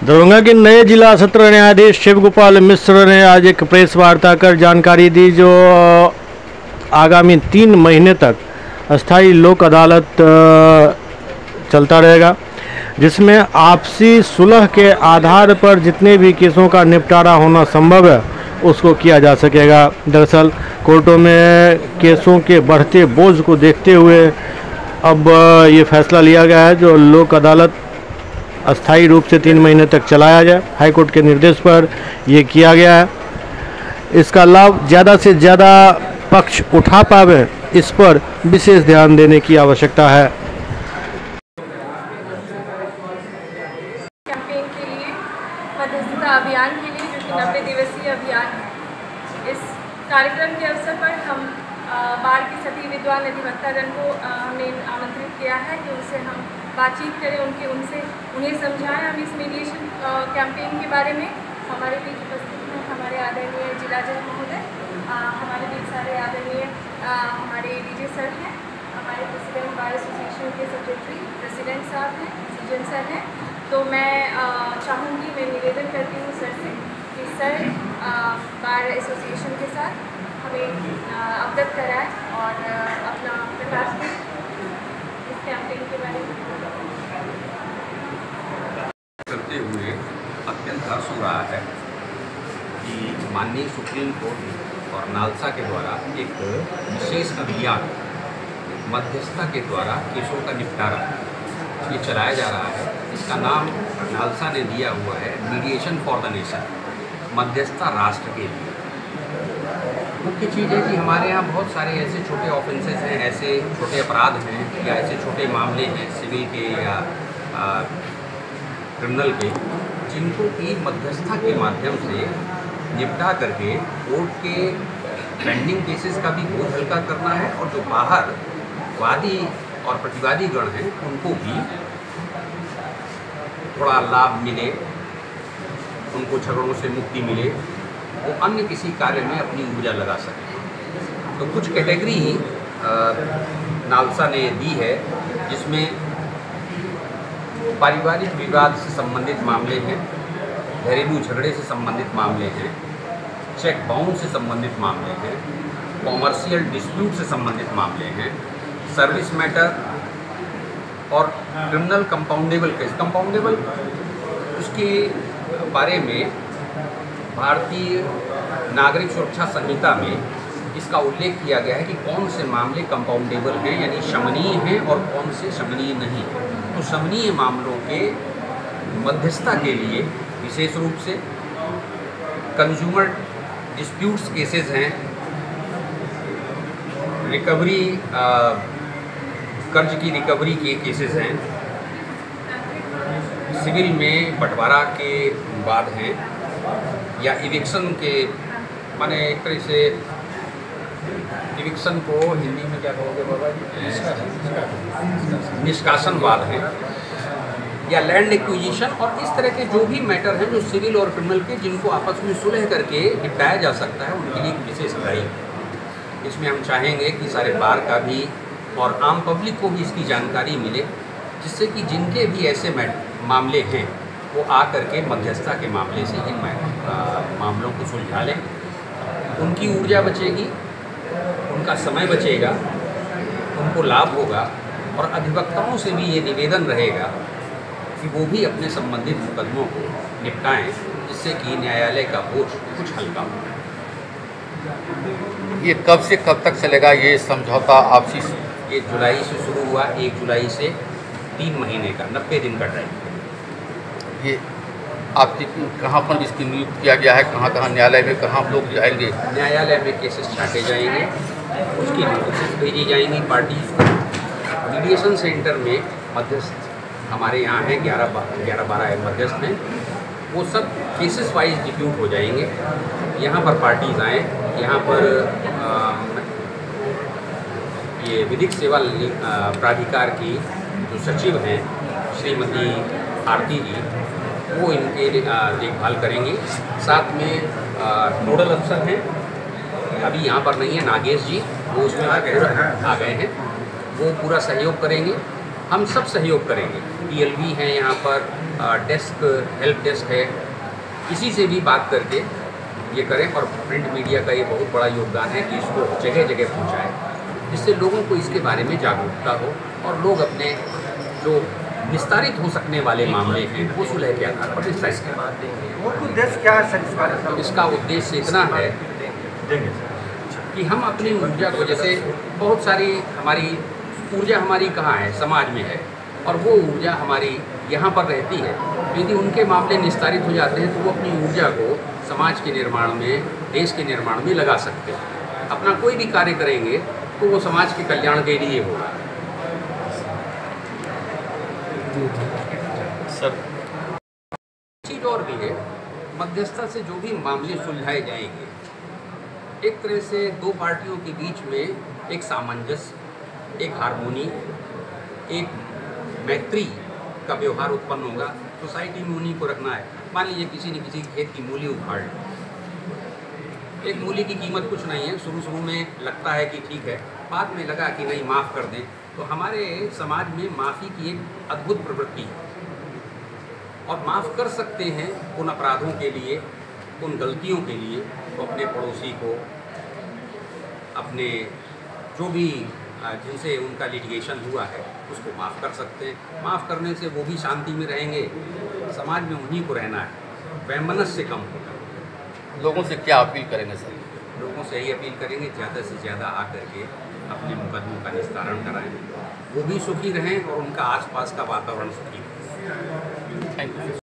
दरभंगा के नए जिला सत्र न्यायाधीश शिव गोपाल मिश्र ने आज एक प्रेस वार्ता कर जानकारी दी जो आगामी 3 महीने तक अस्थायी लोक अदालत चलता रहेगा, जिसमें आपसी सुलह के आधार पर जितने भी केसों का निपटारा होना संभव है उसको किया जा सकेगा। दरअसल कोर्टों में केसों के बढ़ते बोझ को देखते हुए अब ये फैसला लिया गया है जो लोक अदालत अस्थायी रूप से 3 महीने तक चलाया जाए। हाईकोर्ट के निर्देश पर यह किया गया है। इसका लाभ ज़्यादा से ज़्यादा पक्ष उठा पावे, इस पर विशेष ध्यान देने की आवश्यकता है। कैंपेन के लिए, मध्यस्थता अभियान के लिए, जो कि 90 दिवसीय अभियान है, इस कार्यक्रम के अवसर पर हम बाढ़ के सभी विद्वान अधिवक्तागण को हमने आमंत्रित किया है कि उनसे हम बातचीत करें, उन्हें समझाएं हम इस मीडिएशन कैंपेन के बारे में। हमारे बीच उपस्थित हैं हमारे आदरणीय जिला जज महोदय, हमारे बीच सारे आदरणीय हमारे डीजे सर हैं, हमारे प्रेसिडेंट बार एसोसिएशन के सेक्रेटरी प्रेसिडेंट साहब हैं, सीजन सर हैं। तो मैं चाहूँगी, मैं निवेदन करती हूँ सर से कि सर बार एसोसिएशन के साथ हमें अवगत कराएं और अपना प्रकाश दें इस कैंपेन के बारे में। करते हुए अत्यंत हर्ष हो रहा है कि माननीय सुप्रीम कोर्ट और नालसा के द्वारा एक विशेष अभियान मध्यस्थता के द्वारा केसों का निपटारा ये चलाया जा रहा है। इसका नाम नालसा ने दिया हुआ है मीडिएशन फॉर द नेशन, मध्यस्थता राष्ट्र के लिए। मुख्य चीज़ है कि हमारे यहाँ बहुत सारे ऐसे छोटे ऑफेंसेस हैं, ऐसे छोटे अपराध हैं या ऐसे छोटे मामले हैं सिविल के या क्रिमिनल के, जिनको की मध्यस्थता के माध्यम से निपटा करके कोर्ट के पेंडिंग केसेस का भी बोझ हल्का करना है और जो बाहर वादी और प्रतिवादी गण हैं उनको भी थोड़ा लाभ मिले, उनको झगड़ों से मुक्ति मिले, वो अन्य किसी कार्य में अपनी ऊर्जा लगा सकें। तो कुछ कैटेगरी नालसा ने दी है, जिसमें पारिवारिक विवाद से संबंधित मामले हैं, घरेलू झगड़े से संबंधित मामले हैं, चेक बाउंस से संबंधित मामले हैं, कॉमर्शियल डिस्प्यूट से संबंधित मामले हैं, सर्विस मैटर और क्रिमिनल कंपाउंडेबल केस। कंपाउंडेबल उसके बारे में भारतीय नागरिक सुरक्षा संहिता में इसका उल्लेख किया गया है कि कौन से मामले कंपाउंडेबल हैं यानी शमनीय हैं और कौन से शमनीय नहीं हैं। तो शमनीय मामलों के मध्यस्थता के लिए विशेष रूप से कंज्यूमर डिस्प्यूट्स केसेस हैं, रिकवरी कर्ज की रिकवरी के केसेस हैं, सिविल में बंटवारा के बाद हैं, या इविक्शन के, माने एक तरह से इविक्शन को हिंदी में क्या कहोगे बाबा जी, निष्कासनवाद है, या लैंड एक्विजिशन और इस तरह के जो भी मैटर हैं जो सिविल और क्रिमिनल के, जिनको आपस में सुलह करके निपटाया जा सकता है, उनके लिए एक विशेष ड्राइव। इसमें हम चाहेंगे कि सारे बार का भी और आम पब्लिक को भी इसकी जानकारी मिले, जिससे कि जिनके भी ऐसे मामले हैं वो आ करके मध्यस्थता के मामले से इन मामलों को सुलझा लें। उनकी ऊर्जा बचेगी, उनका समय बचेगा, उनको लाभ होगा और अधिवक्ताओं से भी ये निवेदन रहेगा कि वो भी अपने संबंधित मुकदमों को निपटाएं, जिससे कि न्यायालय का बोझ कुछ हल्का हो। ये कब से कब तक चलेगा ये समझौता आपसी? ये जुलाई से शुरू हुआ, 1 जुलाई से 3 महीने का 90 दिन का ड्राइव। ये आपकी कहाँ पर इसकी नियुक्त किया गया है, कहाँ कहाँ न्यायालय में कहाँ लोग जाएंगे? न्यायालय में केसेस छाटे जाएंगे, उसकी नोटिस भेजी जाएंगी पार्टीज को। मीडिएशन सेंटर में मध्यस्थ हमारे यहाँ हैं, 11-12 मध्यस्थ हैं, वो सब केसेस वाइज डिप्यूट हो जाएंगे। यहाँ पर पार्टीज आएँ, यहाँ पर ये विधिक सेवा प्राधिकार की जो सचिव हैं श्रीमती आरती जी, वो इनके देखभाल करेंगे। साथ में नोडल अफसर हैं, अभी यहाँ पर नहीं है, नागेश जी, वो उसमें आ गए हैं, वो पूरा सहयोग करेंगे। हम सब सहयोग करेंगे। PLV है यहाँ पर, डेस्क, हेल्प डेस्क है, किसी से भी बात करके ये करें। और प्रिंट मीडिया का ये बहुत बड़ा योगदान है कि इसको जगह जगह पहुँचाएँ, जिससे लोगों को इसके बारे में जागरूकता हो और लोग अपने जो निस्तारित हो सकने वाले मामले हैं वो सुलह के आधार पर निस्तारित करें। उद्देश्य क्या है सर इसका उद्देश्य इतना है कि हम अपनी ऊर्जा को, जैसे बहुत सारी हमारी ऊर्जा हमारी कहाँ है, समाज में है, और वो ऊर्जा हमारी यहाँ पर रहती है। यदि उनके मामले निस्तारित हो जाते हैं तो वो अपनी ऊर्जा को समाज के निर्माण में, देश के निर्माण में लगा सकते हैं। अपना कोई भी कार्य करेंगे तो वो समाज के कल्याण के लिए होगा। सर चीज़ और भी है, मध्यस्थता से जो भी मामले सुलझाए जाएंगे, एक तरह से दो पार्टियों के बीच में एक सामंजस्य, एक हार्मोनी, एक मैत्री का व्यवहार उत्पन्न होगा। सोसाइटी में उन्हीं को रखना है। मान लीजिए किसी ने किसी खेत की मूली उखाड़ ली, एक मूली की कीमत कुछ नहीं है, शुरू में लगता है कि ठीक है, बाद में लगा कि नहीं, माफ़ कर दें। तो हमारे समाज में माफ़ी की एक अद्भुत प्रवृत्ति है और माफ़ कर सकते हैं उन अपराधों के लिए, उन गलतियों के लिए। तो अपने पड़ोसी को, अपने जो भी जिनसे उनका लिटिगेशन हुआ है उसको माफ़ कर सकते हैं। माफ़ करने से वो भी शांति में रहेंगे, समाज में उन्हीं को रहना है, वैमनस्य कम होगा। लोगों से क्या अपील करेंगे सर? लोगों से यही अपील करेंगे ज़्यादा से ज़्यादा आकर के अपने मुकदमों का निस्तारण कराएं, वो भी सुखी रहें और उनका आसपास का वातावरण सुखी रहे। Thank you.